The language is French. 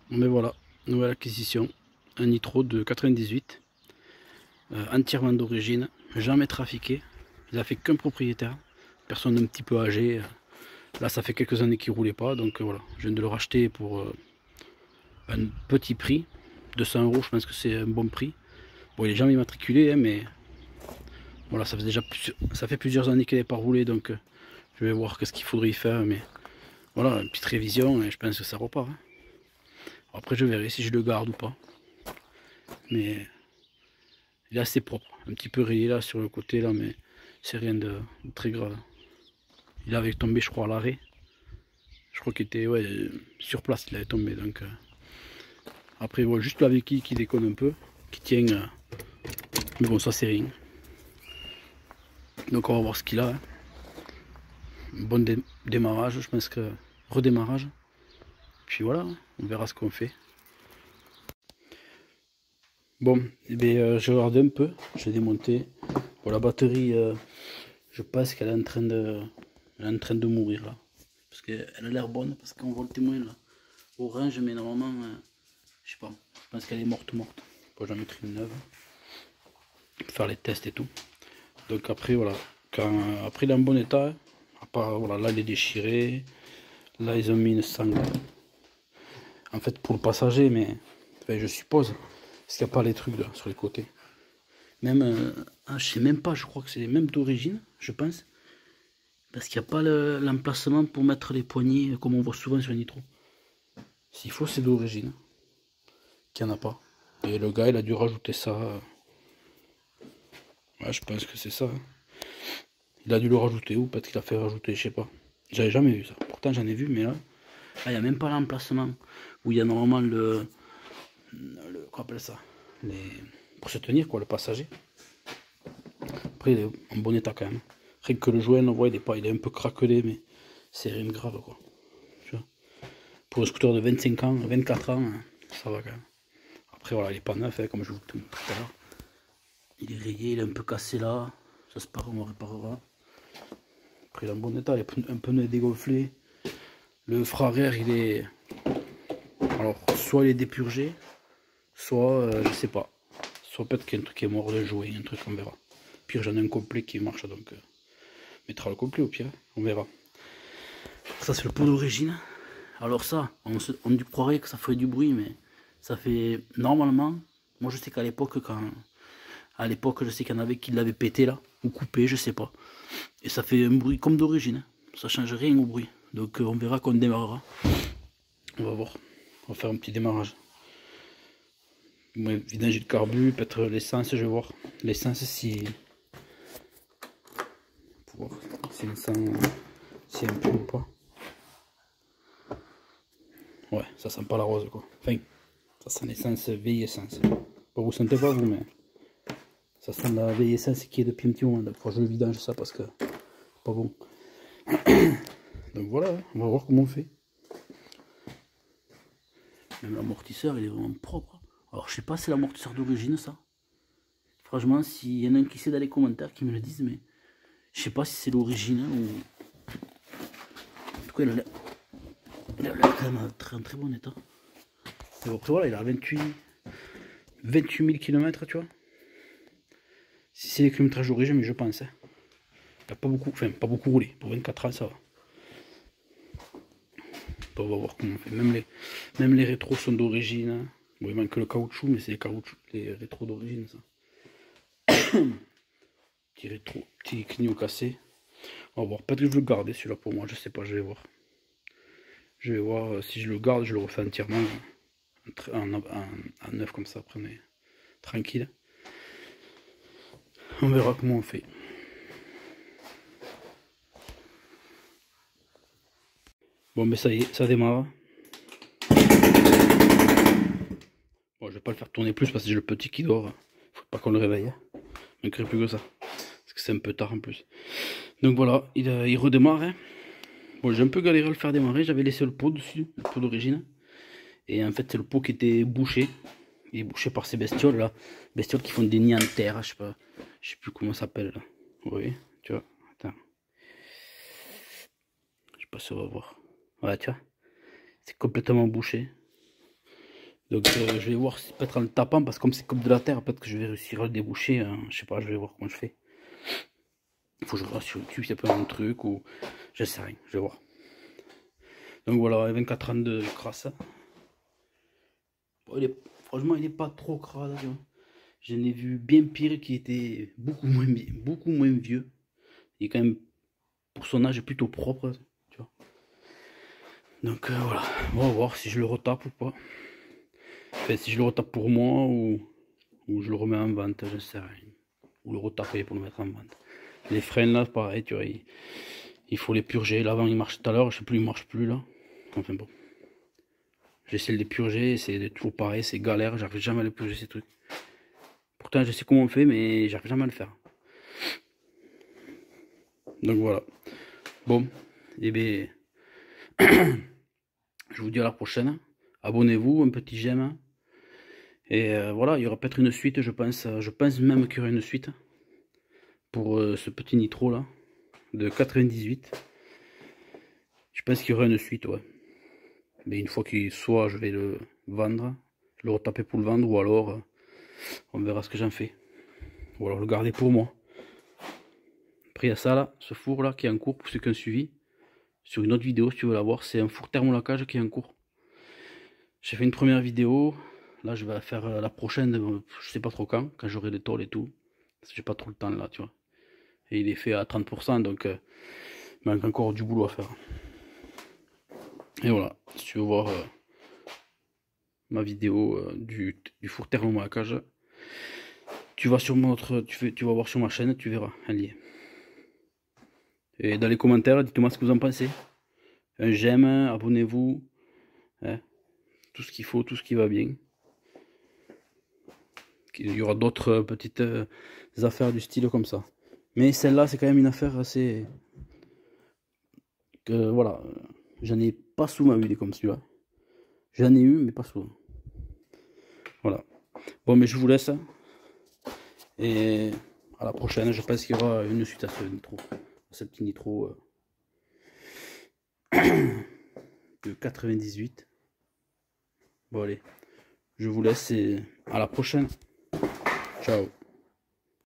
Mais voilà, nouvelle acquisition, un nitro de 98, entièrement d'origine, jamais trafiqué, il a fait qu'un propriétaire, personne un petit peu âgée, là ça fait quelques années qu'il roulait pas, donc voilà, je viens de le racheter pour un petit prix, 200 €, je pense que c'est un bon prix. Bon, il est jamais immatriculé, hein, mais voilà, ça fait plusieurs années qu'il n'est pas roulé, donc je vais voir qu'est-ce qu'il faudrait y faire, mais voilà, une petite révision et je pense que ça repart, hein. Après je verrai si je le garde ou pas, mais il est assez propre, un petit peu rayé là sur le côté là, mais c'est rien de très grave. Il avait tombé, je crois, à l'arrêt. Je crois qu'il était, ouais, sur place, il avait tombé, donc après voilà, juste la béquille qui déconne un peu, qui tient, mais bon, ça c'est rien. Donc on va voir ce qu'il a, hein. Un bon démarrage, je pense que redémarrage. Puis voilà, on verra ce qu'on fait. Bon, eh bien, j'ai regardé un peu, j'ai démonté. Bon, la batterie, je pense qu'elle est en train de mourir là. Parce qu'elle a l'air bonne, parce qu'on voit le témoin là. Orange, mais normalement, je sais pas, je pense qu'elle est morte. Bon, j'en mettrai une neuve. Pour faire les tests et tout. Donc après, voilà. Après, il est en bon état. À part, voilà, là, il est déchiré. Là, ils ont mis une sangle. En fait, pour le passager, mais enfin, je suppose. Parce qu'il n'y a pas les trucs là, sur les côtés. Même, je sais même pas, je crois que c'est les mêmes d'origine, je pense. Parce qu'il n'y a pas l'emplacement pour mettre les poignées, comme on voit souvent sur les nitro. S'il faut, c'est d'origine. Qu'il n'y en a pas. Et le gars, il a dû rajouter ça. Ouais, je pense que c'est ça, hein. Il a dû le rajouter, ou peut-être qu'il a fait rajouter, je sais pas. J'avais jamais vu ça. Pourtant, j'en ai vu, mais là, il n'y a même pas l'emplacement. Où il y a normalement qu'on appelle ça, pour se tenir, quoi, le passager. Après, il est en bon état quand même. Rien que le joint, on voit, il est un peu craquelé, mais c'est rien de grave, quoi. Tu vois. Pour un scooter de 25 ans, 24 ans, hein, ça va quand même. Après, voilà, il est pas neuf, hein, comme je vous le montre tout à l'heure. Il est rayé, il est un peu cassé là. Ça se part, on le réparera. Après, il est en bon état, un pneu est dégonflé. Le frein arrière, il est... Alors, soit il est dépurgé, soit, je sais pas. Soit peut-être qu'il y a un truc qui est mort de jouer, un truc, on verra. Pire, j'en ai un complet qui marche, donc on mettra le complet au pire, on verra. Ça, c'est le pot d'origine. Alors ça, on croirait que ça ferait du bruit, mais ça fait normalement. Moi, je sais qu'à l'époque, je sais qu'il y en avait qui l'avaient pété là, ou coupé, je sais pas. Et ça fait un bruit comme d'origine. Ça change rien au bruit. Donc on verra quand on démarrera. On va voir. On va faire un petit démarrage. Vidange de carbu, peut-être l'essence, je vais voir. L'essence, si... Pour voir si si un peu ou pas. Ouais, ça sent pas la rose, quoi. Enfin, ça sent l'essence, vieille essence. Bon, vous sentez pas, vous, mais... Ça sent la vieille essence qui est depuis un petit moment. Donc, je le vidange ça parce que... Pas bon. Donc voilà, on va voir comment on fait. Même l'amortisseur, il est vraiment propre. Alors, je sais pas si c'est l'amortisseur d'origine, ça. Franchement, s'il y en a un qui sait dans les commentaires, qui me le disent, mais je sais pas si c'est l'origine ou... En tout cas, il a l'air quand même en très bon état. Et après, voilà, il a 28 000 km, tu vois. Si c'est les kilométrages d'origine, mais je pense, hein. Il n'a pas beaucoup, enfin, pas beaucoup roulé. Pour 24 ans, ça va. On va voir comment on fait. Même les rétros sont d'origine, hein. Bon, il manque le caoutchouc, mais c'est les rétros d'origine, ça. Petit rétro, petit clignot cassé. On va voir. Peut-être que je vais le garder celui-là pour moi, je sais pas, je vais voir. Je vais voir si je le garde, je le refais entièrement en neuf comme ça, après, mais tranquille. On verra comment on fait. Bon, mais ça y est, ça démarre. Bon, je vais pas le faire tourner plus parce que j'ai le petit qui dort. Faut pas qu'on le réveille. Il ne crée plus que ça. Parce que c'est un peu tard en plus. Donc voilà, il redémarre, hein. Bon, j'ai un peu galéré à le faire démarrer. J'avais laissé le pot dessus, le pot d'origine. Et en fait, c'est le pot qui était bouché. Il est bouché par ces bestioles là. Bestioles qui font des nids en terre, je sais pas. Je sais plus comment ça s'appelle là. Oui, tu vois. Attends. Je sais pas si on va voir. Ouais, tu vois. C'est complètement bouché. Donc je vais voir si peut-être en le tapant, parce que comme c'est comme de la terre, peut-être que je vais réussir à le déboucher, hein. Je sais pas, je vais voir comment je fais. Il faut que je regarde sur YouTube s'il y a pas un truc, ou je sais rien, je vais voir. Donc voilà, 24 ans de crasse. Bon, franchement, il est pas trop crade, tu vois. J'en ai vu bien pire qui était beaucoup moins vieux. Il est quand même, pour son âge, plutôt propre, tu vois. Donc voilà, on va voir si je le retape ou pas. Enfin, si je le retape pour moi ou je le remets en vente, je sais rien. Ou le retaper pour le mettre en vente. Les freins là, pareil, tu vois, il faut les purger. L'avant il marche tout à l'heure, je sais plus, il marche plus là. Enfin bon. J'essaie de les purger, c'est toujours pareil, c'est galère, j'arrive jamais à les purger ces trucs. Pourtant je sais comment on fait, mais j'arrive jamais à le faire. Donc voilà. Bon, et bien je vous dis à la prochaine. Abonnez-vous, un petit j'aime. Et voilà, il y aura peut-être une suite, je pense. Je pense même qu'il y aura une suite pour ce petit nitro là de 98. Je pense qu'il y aura une suite, ouais. Mais une fois qu'il soit, je vais le vendre, le retaper pour le vendre, ou alors on verra ce que j'en fais. Ou alors le garder pour moi. Après il y a ça là, ce four là qui est en cours pour ceux qui ont suivi. Sur une autre vidéo si tu veux la voir, c'est un four thermolacage qui est en cours. J'ai fait une première vidéo, là je vais faire la prochaine, je sais pas trop quand j'aurai les tôles et tout. Parce que j'ai pas trop le temps là, tu vois. Et il est fait à 30%, donc il manque encore du boulot à faire. Et voilà, si tu veux voir ma vidéo du four thermolacage, tu vas sur tu vas voir sur ma chaîne, tu verras, elle y est. Et dans les commentaires, dites-moi ce que vous en pensez. Un j'aime, abonnez-vous, hein, tout ce qu'il faut, tout ce qui va bien. Il y aura d'autres petites affaires du style comme ça. Mais celle-là, c'est quand même une affaire assez... que voilà, j'en ai pas souvent eu des comme celui-là. J'en ai eu, mais pas souvent. Voilà. Bon, mais je vous laisse. Et à la prochaine, je pense qu'il y aura une suite à ce nitro. À ce petit nitro de 98. Bon, allez. Je vous laisse et à la prochaine. Ciao.